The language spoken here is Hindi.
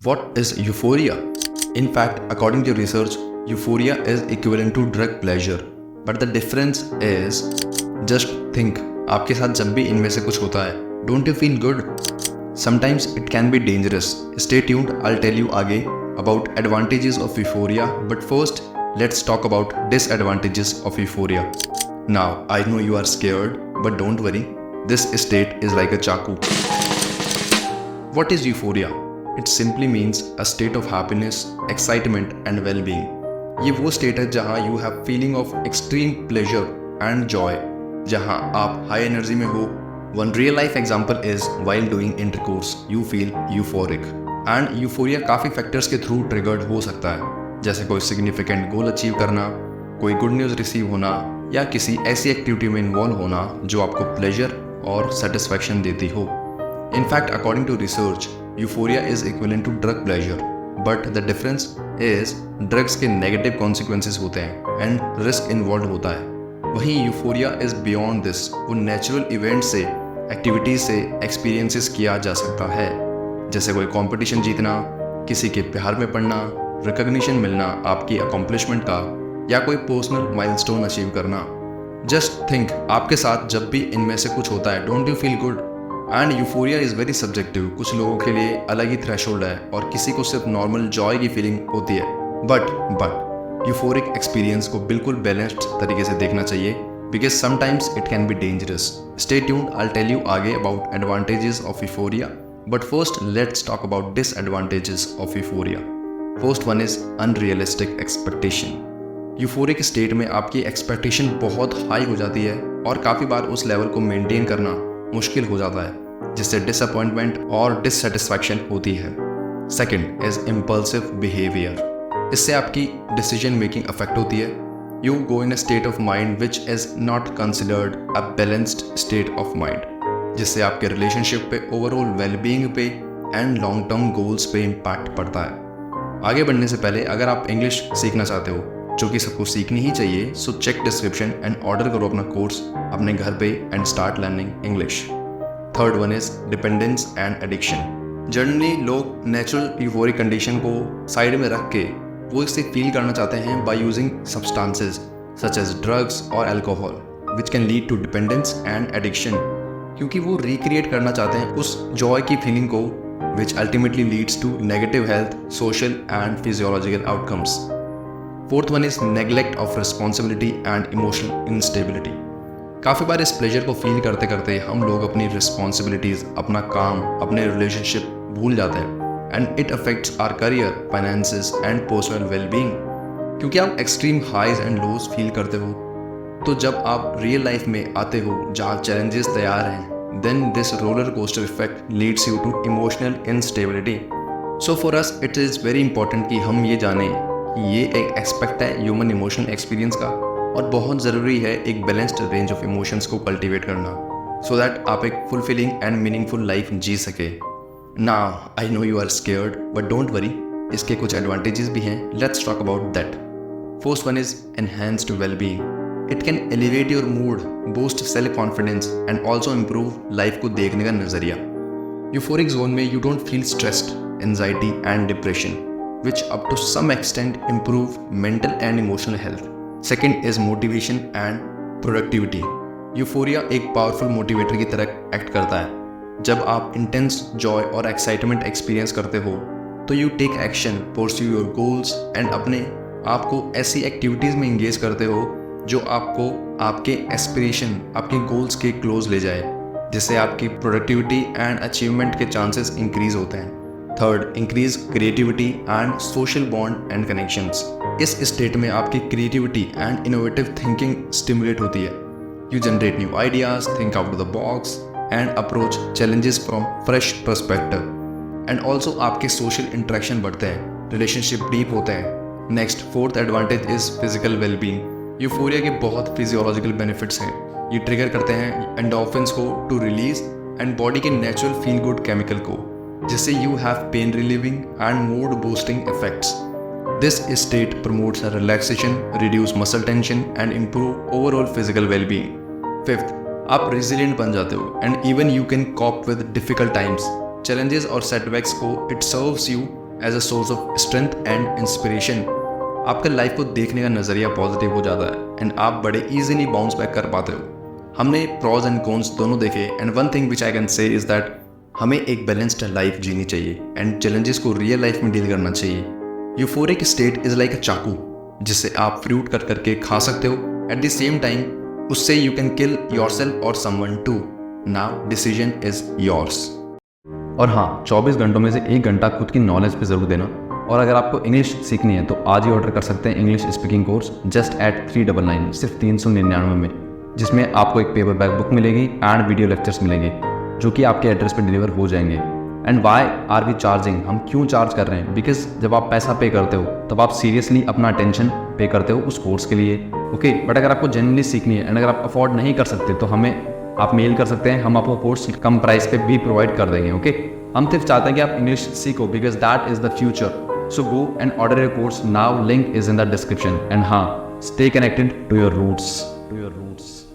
What is euphoria? In fact, according to research, euphoria is equivalent to drug pleasure. But the difference is, just think, आपके साथ जब भी इनमें से कुछ होता है, don't you feel good? Sometimes it can be dangerous. Stay tuned, I'll tell you आगे about advantages of euphoria. But first, let's talk about disadvantages of euphoria. Now, I know you are scared, but don't worry. This state is like a chaku. What is euphoria? It simply means a state of happiness, excitement and well-being. ये वो स्टेट है जहाँ you have feeling of extreme pleasure and joy, जहाँ आप high energy में हो. One real life example is while doing intercourse, you feel euphoric. And euphoria काफ़ी factors के through triggered हो सकता है, जैसे कोई significant goal achieve करना, कोई good news receive होना या किसी ऐसी एक्टिविटी में इन्वॉल्व होना जो आपको pleasure और satisfaction देती हो. In fact, according to research, euphoria is equivalent to drug pleasure, but the difference is drugs के negative consequences होते हैं and risk involved होता है. वहीं euphoria is beyond this, वो natural event से, activities से experiences किया जा सकता है, जैसे कोई competition जीतना, किसी के प्यार में पड़ना, recognition मिलना आपकी accomplishment का या कोई personal milestone achieve करना. Just think, आपके साथ जब भी इनमें से कुछ होता है, don't you feel good? And euphoria is very subjective. कुछ लोगों के लिए अलग ही थ्रेशोल्ड है और किसी को सिर्फ नॉर्मल जॉय की फीलिंग होती है. बट यूफोरिक एक्सपीरियंस को बिल्कुल बैलेंस्ड तरीके से देखना चाहिए, because sometimes it can be dangerous. Stay tuned, I tell you आगे about advantages of euphoria. But first let's talk about disadvantages of euphoria. First one is unrealistic expectation. Euphoric state में आपकी एक्सपेक्टेशन बहुत हाई हो जाती है और काफ़ी बार उस लेवल को मेंटेन करना मुश्किल हो जाता है, जिससे डिसअपॉइंटमेंट और डिससेटिस्फैक्शन होती है. Second is impulsive behaviour. इससे आपकी डिसीजन मेकिंग अफेक्ट होती है. You go in a state of mind which is not considered a balanced state of mind, जिससे आपके रिलेशनशिप पे, ओवरऑल वेलबींग पे एंड लॉन्ग टर्म गोल्स पे इम्पैक्ट पड़ता है. आगे बढ़ने से पहले अगर आप इंग्लिश सीखना चाहते हो, जो कि सबको सीखनी ही चाहिए, so check description and order करो अपना कोर्स अपने घर पे and start learning English. Third one is dependence and addiction. Generally लोग नेचुरल यूफोरिक कंडीशन को साइड में रख के वो इसे फील करना चाहते हैं by using substances such as drugs और alcohol, which can lead to dependence and addiction, क्योंकि वो रिक्रिएट करना चाहते हैं उस जॉय की फीलिंग को, which ultimately leads to negative health, social and physiological outcomes. Fourth one is neglect of responsibility and emotional instability. काफ़ी बार इस प्लेजर को फील करते करते हम लोग अपनी रिस्पॉन्सिबिलिटीज़, अपना काम, अपने रिलेशनशिप भूल जाते हैं and it affects our career, finances and personal wellbeing. क्योंकि आप extreme highs and lows feel करते हो, तो जब आप रियल लाइफ में आते हो जहाँ चैलेंजेस तैयार हैं, then this roller coaster effect leads you to emotional instability. So for us it is very important कि हम ये जानें कि ये एक एस्पेक्ट है ह्यूमन इमोशनल एक्सपीरियंस का, और बहुत ज़रूरी है एक बैलेंस्ड रेंज ऑफ इमोशंस को कल्टीवेट करना, सो दैट आप एक फुलफिलिंग एंड मीनिंगफुल लाइफ जी सके. Now I know you are scared, but don't worry, इसके कुछ एडवांटेजेस भी हैं. Let's talk about that. First one is enhanced wellbeing. It can elevate your mood, boost self confidence and also improve life को देखने का नज़रिया. यूफोरिक जोन में you don't feel stressed, anxiety and depression, which up to some extent improve mental and emotional health. Second is motivation and productivity. Euphoria एक powerful motivator की तरह एक्ट करता है. जब आप intense joy और excitement experience करते हो, तो you take action, pursue your goals and अपने आप को ऐसी एक्टिविटीज़ में इंगेज करते हो जो आपको आपके एस्पिरेशन, आपके गोल्स के क्लोज ले जाए, जिससे आपकी प्रोडक्टिविटी एंड अचीवमेंट के चांसेस इंक्रीज होते हैं. Third, increase creativity and social bond and connections. इस स्टेट में आपकी creativity and innovative thinking stimulate होती है. You generate new ideas, think out of the box and approach challenges from fresh perspective. And also आपके सोशल इंटरेक्शन बढ़ते हैं, रिलेशनशिप डीप होते हैं. Next, fourth advantage is physical wellbeing. Euphoria के बहुत फिजियोलॉजिकल बेनिफिट्स हैं. ये ट्रिगर करते हैं एंडोर्फिन्स को टू रिलीज एंड बॉडी के नेचुरल फील गुड केमिकल को, जिससे you have pain relieving and mood boosting effects. This state promotes a relaxation, reduce muscle tension and improve overall physical well-being. Fifth, आप resilient बन जाते हो and even you can cope with difficult times. challenges और setbacks को it serves you as a source of strength and inspiration, आपका लाइफ को देखने का नज़रिया पॉजिटिव हो जाता है एंड आप बड़े इजीली बाउंस बैक कर पाते हो। हमने प्रॉज एंड कॉन्स दोनों देखे and one thing which I can say is that हमें एक बैलेंस्ड लाइफ जीनी चाहिए एंड चैलेंजेस को रियल लाइफ में डील करना चाहिए। Euphoric state is like a चाकू जिससे आप फ्रूट कट करके खा सकते हो, एट द सेम टाइम उससे यू कैन किल योरसेल्फ और someone too. Now decision is yours. और हाँ, 24 घंटों में से 1 घंटा खुद की नॉलेज पे ज़रूर देना। और अगर आपको इंग्लिश सीखनी है तो आज ही ऑर्डर कर सकते हैं English speaking course just at 399, सिर्फ 399 में, जिसमें आपको एक पेपर बैक बुक मिलेगी एंड वीडियो लेक्चर्स मिलेंगे जो कि आपके एड्रेस पे डिलीवर हो जाएंगे। And why are we charging, हम क्यों चार्ज कर रहे हैं? बिकॉज जब आप पैसा पे करते हो तब आप सीरियसली अपना अटेंशन पे करते हो उस कोर्स के लिए, ओके। बट अगर आपको जेन्युइनली सीखनी है एंड अगर आप अफोर्ड नहीं कर सकते तो हमें आप मेल कर सकते हैं, हम आपको कोर्स कम प्राइस पे भी प्रोवाइड कर देंगे, ओके। हम सिर्फ चाहते हैं कि आप इंग्लिश सीखो because that is the future. So go and order your course now, link is in the description. And हाँ, stay connected to your roots.